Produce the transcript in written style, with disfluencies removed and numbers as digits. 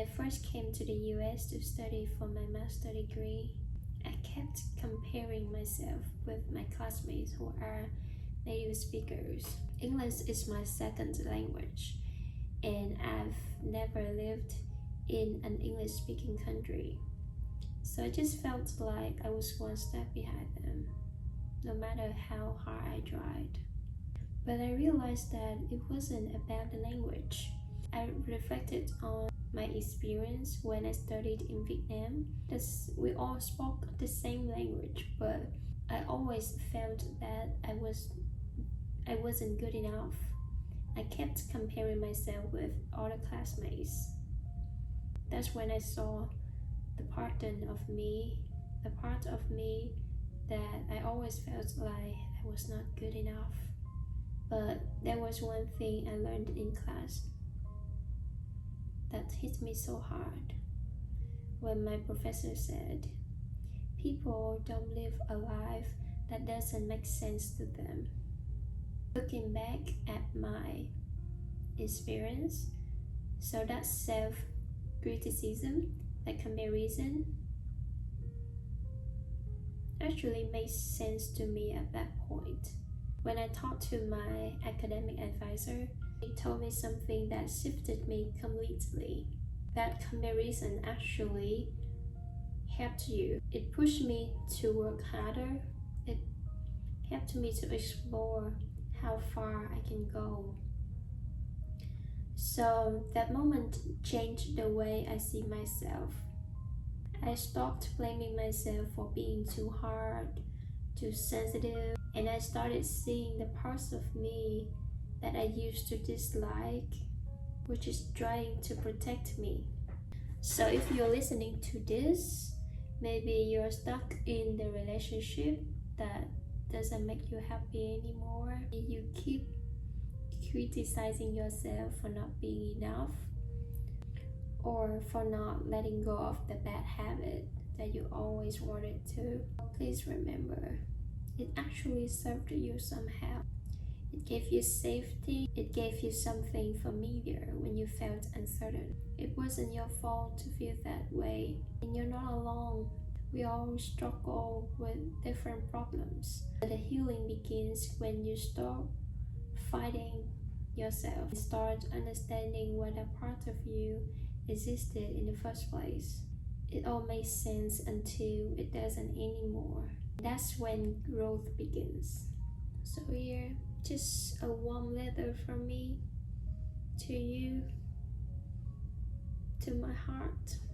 I first came to the US to study for my master's degree, I kept comparing myself with my classmates who are native speakers. English is my second language, and I've never lived in an English-speaking country. So I just felt like I was one step behind them, no matter how hard I tried. But I realized that it wasn't about the language. I reflected on my experience when I studied in Vietnam. We all spoke the same language, but I always felt that I wasn't good enough. I kept comparing myself with other classmates. That's when I saw the part of me that I always felt like I was not good enough. But there was one thing I learned in class that hit me so hard when my professor said, "People don't live a life that doesn't make sense to them." Looking back at my experience, so that self-criticism, that comparison, actually made sense to me at that point. When I talked to my academic advisor, he told me something that shifted me completely. That comparison actually helped you. It pushed me to work harder. It helped me to explore how far I can go. So that moment changed the way I see myself. I stopped blaming myself for being too hard, too sensitive, and I started seeing the parts of me that I used to dislike, which is trying to protect me. So if you're listening to this, maybe you're stuck in the relationship that doesn't make you happy anymore. You keep criticizing yourself for not being enough, or for not letting go of the bad habit that you always wanted to. Please remember, it actually served you somehow. It gave you safety. It gave you something familiar when you felt uncertain. It wasn't your fault to feel that way, and you're not alone. We all struggle with different problems. But the healing begins when you stop fighting yourself and start understanding what a part of you existed in the first place. It all makes sense until it doesn't anymore. That's when growth begins. So here, just a warm letter from me to you, to my heart.